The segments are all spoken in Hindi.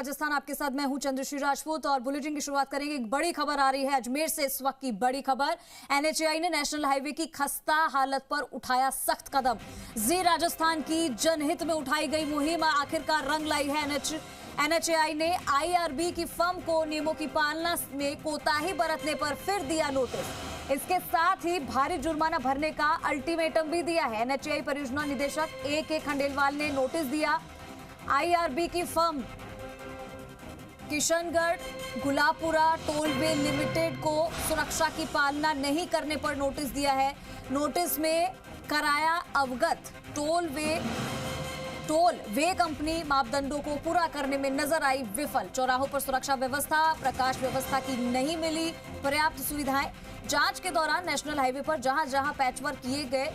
राजस्थान आपके साथ मैं हूं चंद्रश्री राजपूत और बुलेटिन की शुरुआत करेंगे। एक बड़ी खबर आ रही है अजमेर से इस वक्त की बड़ी खबर। एनएचएआई ने नेशनल हाईवे की खस्ता हालत पर उठाया सख्त कदम। जी राजस्थान की जनहित में उठाई गई मुहिम आखिरकार रंग लाई है। एनएचएआई ने आईआरबी की फर्म को नियमों की पालना में कोताही बरतने पर फिर दिया नोटिस। इसके साथ ही भारी जुर्माना भरने का अल्टीमेटम भी दिया है। एनएचएआई परियोजना निदेशक ए.के. खंडेलवाल ने नोटिस दिया। आईआरबी की फर्म किशनगढ़ गुलापुरा टोलवे लिमिटेड को सुरक्षा की पालना नहीं करने पर नोटिस दिया है। नोटिस में कराया अवगत टोल वे कंपनी मापदंडों को पूरा करने में नजर आई विफल। चौराहों पर सुरक्षा व्यवस्था, प्रकाश व्यवस्था की नहीं मिली पर्याप्त सुविधाएं। जांच के दौरान नेशनल हाईवे पर जहां जहां पैचवर्क किए गए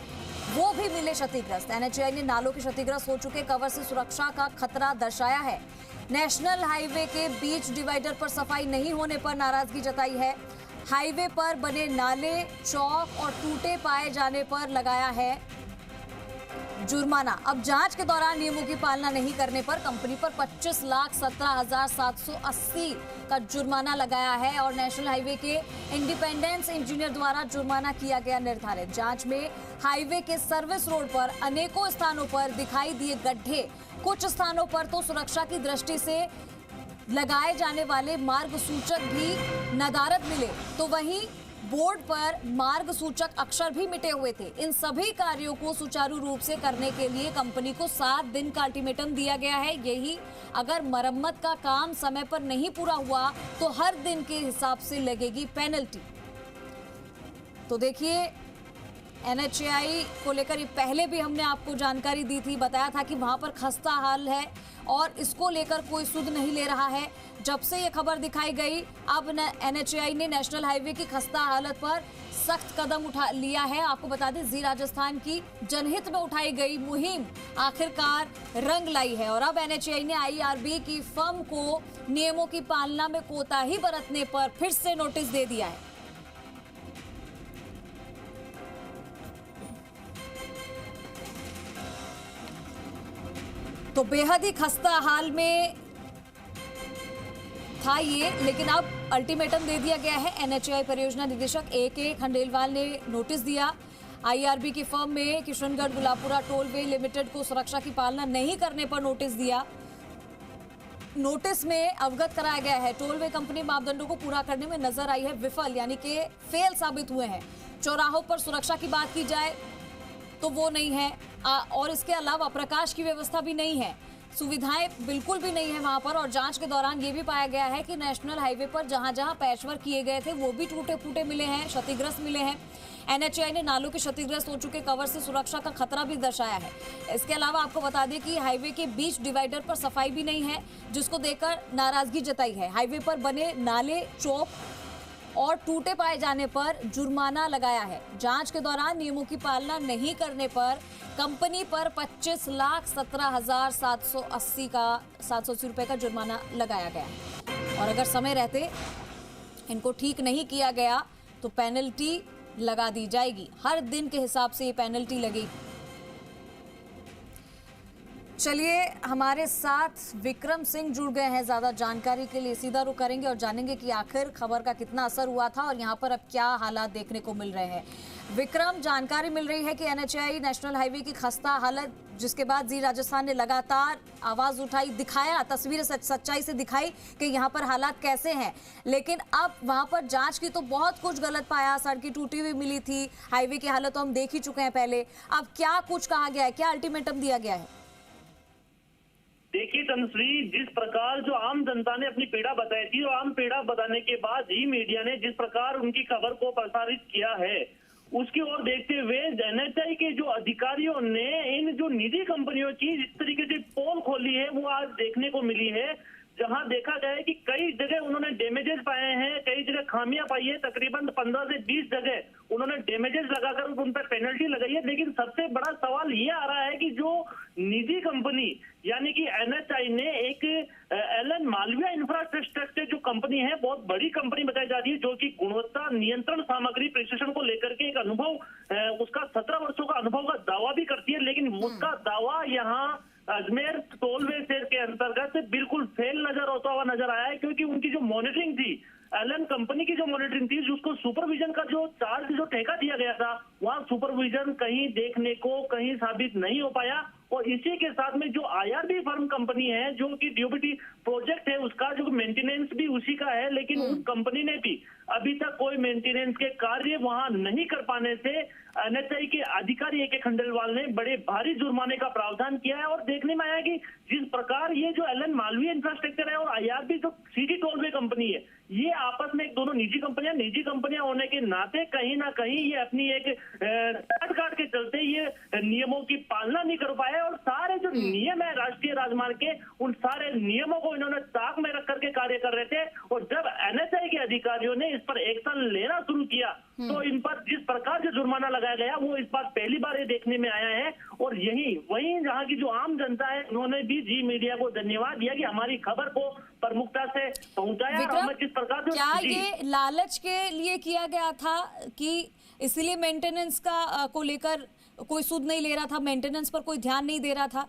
वो भी मिले क्षतिग्रस्त। एनएचएआई ने नालों के क्षतिग्रस्त हो चुके कवर से सुरक्षा का खतरा दर्शाया है। नेशनल हाईवे के बीच डिवाइडर पर सफाई नहीं होने पर नाराजगी जताई है। हाईवे पर बने नाले, चौक और टूटे पाए जाने पर लगाया है जुर्माना। अब जांच के दौरान नियमों की पालना नहीं करने पर कंपनी पर 25,17,780 का जुर्माना लगाया है और नेशनल हाईवे के इंडिपेंडेंस इंजीनियर द्वारा जुर्माना किया गया निर्धारित। जांच में हाईवे के सर्विस रोड पर अनेकों स्थानों पर दिखाई दिए गड्ढे, कुछ स्थानों पर तो सुरक्षा की दृष्टि से लगाए जाने वाले मार्ग सूचक भी नदारद मिले, तो वहीं बोर्ड पर मार्ग सूचक अक्षर भी मिटे हुए थे। इन सभी कार्यों को सुचारू रूप से करने के लिए कंपनी को 7 दिन का अल्टीमेटम दिया गया है। यही अगर मरम्मत का काम समय पर नहीं पूरा हुआ तो हर दिन के हिसाब से लगेगी पेनल्टी। तो देखिए, एनएचएआई को लेकर पहले भी हमने आपको जानकारी दी थी, बताया था कि वहां पर खस्ता हाल है और इसको लेकर कोई सुध नहीं ले रहा है। जब से ये खबर दिखाई गई, अब एनएचएआई ने नेशनल हाईवे की खस्ता हालत पर सख्त कदम उठा लिया है। आपको बता दें, जी राजस्थान की जनहित में उठाई गई मुहिम आखिरकार रंग लाई है और अब एनएचएआई ने आईआरबी की फर्म को नियमों की पालना में कोताही बरतने पर फिर से नोटिस दे दिया है। तो बेहद ही खस्ता हाल में था ये, लेकिन अब अल्टीमेटम दे दिया गया है। एनएचएआई परियोजना निदेशक ए.के. खंडेलवाल ने नोटिस दिया। आईआरबी की फर्म में किशनगढ़ गुलापुरा टोलवे लिमिटेड को सुरक्षा की पालना नहीं करने पर नोटिस दिया। नोटिस में अवगत कराया गया है टोलवे कंपनी मापदंडों को पूरा करने में नजर आई है विफल, यानी कि फेल साबित हुए हैं। चौराहों पर सुरक्षा की बात की जाए तो वो नहीं है और इसके अलावा प्रकाश की व्यवस्था भी नहीं है, सुविधाएं बिल्कुल भी नहीं है वहां पर। और जांच के दौरान ये भी पाया गया है कि नेशनल हाईवे पर जहां जहां पैचवर्क किए गए थे वो भी टूटे फूटे मिले हैं, क्षतिग्रस्त मिले हैं। एनएचएआई ने नालों के क्षतिग्रस्त हो चुके कवर से सुरक्षा का खतरा भी दर्शाया है। इसके अलावा आपको बता दें कि हाईवे के बीच डिवाइडर पर सफाई भी नहीं है, जिसको देखकर नाराजगी जताई है। हाईवे पर बने नाले, चौक और टूटे पाए जाने पर जुर्माना लगाया है। जांच के दौरान नियमों की पालना नहीं करने पर कंपनी पर 25,17,780 रुपए का जुर्माना लगाया गया है और अगर समय रहते इनको ठीक नहीं किया गया तो पेनल्टी लगा दी जाएगी। हर दिन के हिसाब से ये पेनल्टी लगेगी। चलिए, हमारे साथ विक्रम सिंह जुड़ गए हैं ज्यादा जानकारी के लिए। सीधा रुख करेंगे और जानेंगे कि आखिर खबर का कितना असर हुआ था और यहाँ पर अब क्या हालात देखने को मिल रहे हैं। विक्रम, जानकारी मिल रही है कि एनएचएआई नेशनल हाईवे की खस्ता हालत, जिसके बाद जी राजस्थान ने लगातार आवाज उठाई, दिखाया, तस्वीरें सच्चाई से दिखाई कि यहाँ पर हालात कैसे हैं, लेकिन अब वहां पर जांच की तो बहुत कुछ गलत पाया। सड़कें टूटी हुई मिली थी, हाईवे की हालत तो हम देख ही चुके हैं पहले। अब क्या कुछ कहा गया है, क्या अल्टीमेटम दिया गया है? देखिए तनुश्री, जिस प्रकार जो आम जनता ने अपनी पीड़ा बताई थी और आम पीड़ा बताने के बाद ही मीडिया ने जिस प्रकार उनकी खबर को प्रसारित किया है, उसकी ओर देखते हुए एनएचएआई के जो अधिकारियों ने इन जो निजी कंपनियों की जिस तरीके से पोल खोली है वो आज देखने को मिली है, जहां देखा गया है कि कई जगह उन्होंने डैमेजेस पाए हैं, कई जगह खामियां पाई है। तकरीबन 15 से 20 जगह उन्होंने डैमेजेस लगाकर उन पर पेनल्टी लगाई है। लेकिन सबसे बड़ा सवाल ये आ रहा है कि जो निजी कंपनी यानी कि एनएचएआई ने एक एलन मालविया इंफ्रास्ट्रक्चर जो कंपनी है, बहुत बड़ी कंपनी बताई जा रही है, जो कि गुणवत्ता नियंत्रण सामग्री प्रशिक्षण को लेकर के एक अनुभव, उसका 17 वर्षों का अनुभव का दावा भी करती है। लेकिन उसका दावा यहाँ अजमेर टोलवे शेर के अंतर्गत बिल्कुल फेल नजर होता हुआ नजर आया है, क्योंकि उनकी जो मॉनिटरिंग थी, एलन कंपनी की जो मॉनिटरिंग थी, जिसको सुपरविजन का जो चार्ज जो ठेका दिया गया था, वहां सुपरविजन कहीं देखने को कहीं साबित नहीं हो पाया। और इसी के साथ में जो आईआरबी फर्म कंपनी है, जो कि डीओबीटी प्रोजेक्ट है, उसका जो मेंटेनेंस भी उसी का है, लेकिन उस कंपनी ने भी अभी तक कोई मेंटेनेंस के कार्य वहां नहीं कर पाने से एनएचआई के अधिकारी ए के खंडेलवाल ने बड़े भारी जुर्माने का प्रावधान किया है। और देखने में आया कि जिस प्रकार ये जो एलन मालवीय इंफ्रास्ट्रक्चर है और आईआरबी जो सिटी टोलवे कंपनी है, ये आपस में एक दोनों निजी कंपनियां होने के नाते कहीं ना कहीं ये अपनी एक काट के चलते ये नियमों की पालना नहीं कर पाए, और सारे जो नियम है राष्ट्रीय राजमार्ग के, उन सारे नियमों को इन्होंने ताक में रख करके कार्य कर रहे थे। और जब एनएचआई के अधिकारियों ने इस पर एक्शन लेना शुरू किया, तो इन पर जिस प्रकार जो जुर्माना लगाया गया, वो इस बार पहली बार ये देखने में आया है। और वहीं जहां की जो आम जनता है, उन्होंने भी जी मीडिया को धन्यवाद दिया कि हमारी खबर को प्रमुखता से पहुंचाया। विक्रम, जिस प्रकार क्या ये लालच के लिए किया गया था कि इसलिए मेंटेनेंस का को लेकर कोई सुध नहीं ले रहा था, मेंटेनेंस पर कोई ध्यान नहीं दे रहा था?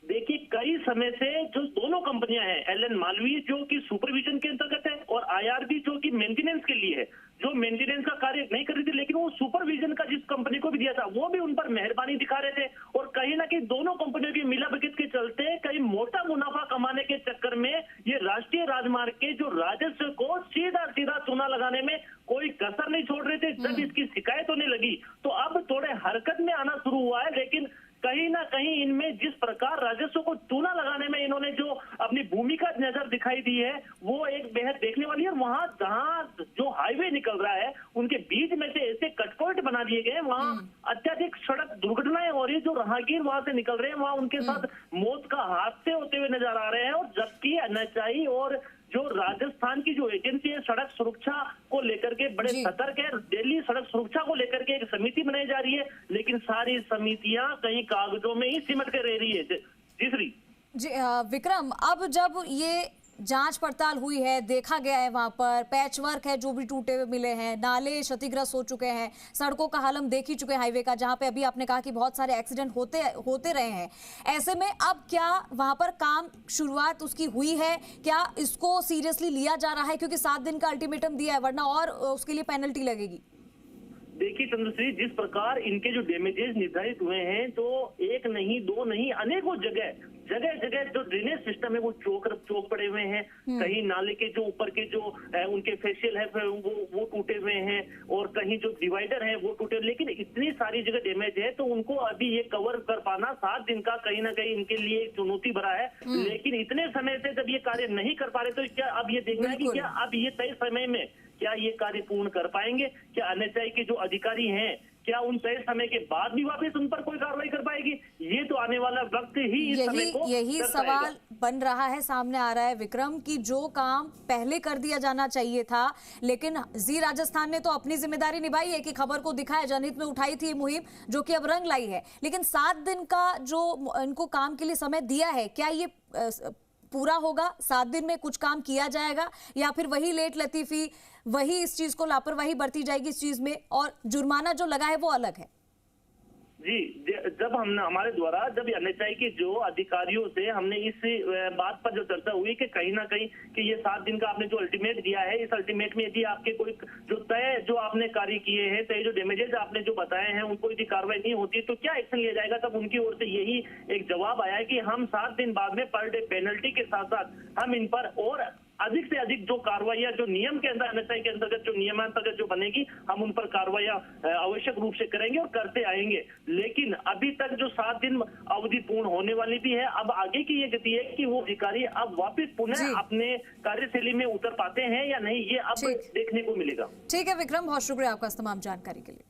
देखिए, कई समय से जो दोनों कंपनियां हैं, एलन मालवीय जो कि सुपरविजन के अंतर्गत है और आईआरबी जो कि मेंटेनेंस के लिए है, जो मेंटेनेंस का कार्य नहीं कर रही थी, लेकिन वो सुपरविजन का जिस कंपनी को भी दिया था, वो भी उन पर मेहरबानी दिखा रहे थे। और कहीं ना कहीं दोनों कंपनियों की मिलाभगत के चलते कहीं मोटा मुनाफा कमाने के चक्कर में ये राष्ट्रीय राजमार्ग के जो राजस्व को सीधा सीधा चूना लगाने में कोई कसर नहीं छोड़ रहे थे। जब इसकी शिकायत होने लगी, तो अब थोड़े हरकत में आना शुरू हुआ है, लेकिन कहीं ना कहीं इनमें जिस प्रकार राजस्व को चूना लगाने में इन्होंने जो अपनी भूमिका नजर दिखाई दी है, वो एक बेहद देखने वाली है। और वहां जहां जो हाईवे निकल रहा है, उनके बीच में से ऐसे कट पॉइंट बना दिए गए, वहां अत्यधिक सड़क दुर्घटनाएं हो रही है। जो राहगीर वहां से निकल रहे हैं, वहां उनके साथ मौत का हादसे होते हुए नजर आ रहे हैं। और जबकि एनएचआई और जो राजस्थान की जो एजेंसी है सड़क सुरक्षा को लेकर के बड़े सतर्क है, दिल्ली सड़क सुरक्षा को लेकर के एक समिति बनाई जा रही है, लेकिन सारी समितियां कहीं कागजों में ही सिमट के रह रही है। तीसरी जी विक्रम, अब जब ये जांच पड़ताल हुई है, देखा गया है वहां पर पैच वर्क है, जो भी टूटे हुए मिले हैं, नाले क्षतिग्रस्त हो चुके हैं, सड़कों का हाल हम देख ही चुके हैं हाईवे का, जहां पे अभी आपने कहा कि बहुत सारे एक्सीडेंट होते रहे हैं। ऐसे में अब क्या वहां पर काम शुरुआत उसकी हुई है? क्या इसको सीरियसली लिया जा रहा है? क्योंकि 7 दिन का अल्टीमेटम दिया है, वरना और उसके लिए पेनल्टी लगेगी। देखिए चंद्रश्री, जिस प्रकार इनके जो डैमेजेस निर्धारित हुए हैं, तो एक नहीं दो नहीं अनेकों जगह जो ड्रेनेज सिस्टम है वो चौक पड़े हुए हैं। कहीं नाले के जो ऊपर के जो उनके फेशियल है वो टूटे हुए हैं, और कहीं जो डिवाइडर है वो टूटे। लेकिन इतनी सारी जगह डैमेज है, तो उनको अभी ये कवर कर पाना 7 दिन का कहीं ना कहीं इनके लिए चुनौती भरा है। लेकिन इतने समय से जब ये कार्य नहीं कर पा रहे, तो क्या अब ये देखना है कि क्या अब ये तय समय में क्या ये कार्य पूर्ण कर पाएंगे? क्या एनएचआई के जो अधिकारी हैं, क्या उन तय समय के बाद भी वापस उन पर कोई कार्रवाई कर पाएगी? ये तो आने वाला वक्त ही इस समय को यही सवाल बन रहा है, सामने आ रहा है विक्रम, कि जो काम पहले कर दिया जाना चाहिए था, लेकिन जी राजस्थान ने तो अपनी जिम्मेदारी निभाई है कि खबर को दिखाया, जनहित में उठाई थी मुहिम, जो कि अब रंग लाई है। लेकिन 7 दिन का जो इनको काम के लिए समय दिया है, क्या ये पूरा होगा? 7 दिन में कुछ काम किया जाएगा, या फिर वही लेट लतीफी, वही इस चीज को लापरवाही बरती जाएगी इस चीज में, और जुर्माना जो लगा है वो अलग है? जी, जब हमने हमारे द्वारा जब एनएचआई के जो अधिकारियों से हमने इस बात पर जो चर्चा हुई कि कहीं ना कहीं कि ये 7 दिन का आपने जो अल्टीमेट दिया है, इस अल्टीमेट में यदि आपके कोई जो तय जो आपने कार्य किए हैं, तय जो डैमेजेस आपने जो बताए हैं, उनको यदि कार्रवाई नहीं होती तो क्या एक्शन लिया जाएगा? तब उनकी ओर से यही एक जवाब आया है कि हम 7 दिन बाद में पर डे पेनल्टी के साथ साथ हम इन पर और अधिक से अधिक जो कार्रवाइयां जो नियम के अंदर एनएचआई के अंतर्गत जो नियमांतर्गत जो बनेगी, हम उन पर कार्रवाइयां आवश्यक रूप से करेंगे और करते आएंगे। लेकिन अभी तक जो 7 दिन अवधि पूर्ण होने वाली भी है, अब आगे की ये गति है कि वो अधिकारी अब वापस पुनः अपने कार्यशैली में उतर पाते हैं या नहीं, ये अब देखने को मिलेगा। ठीक है विक्रम, बहुत शुक्रिया आपका तमाम जानकारी के लिए।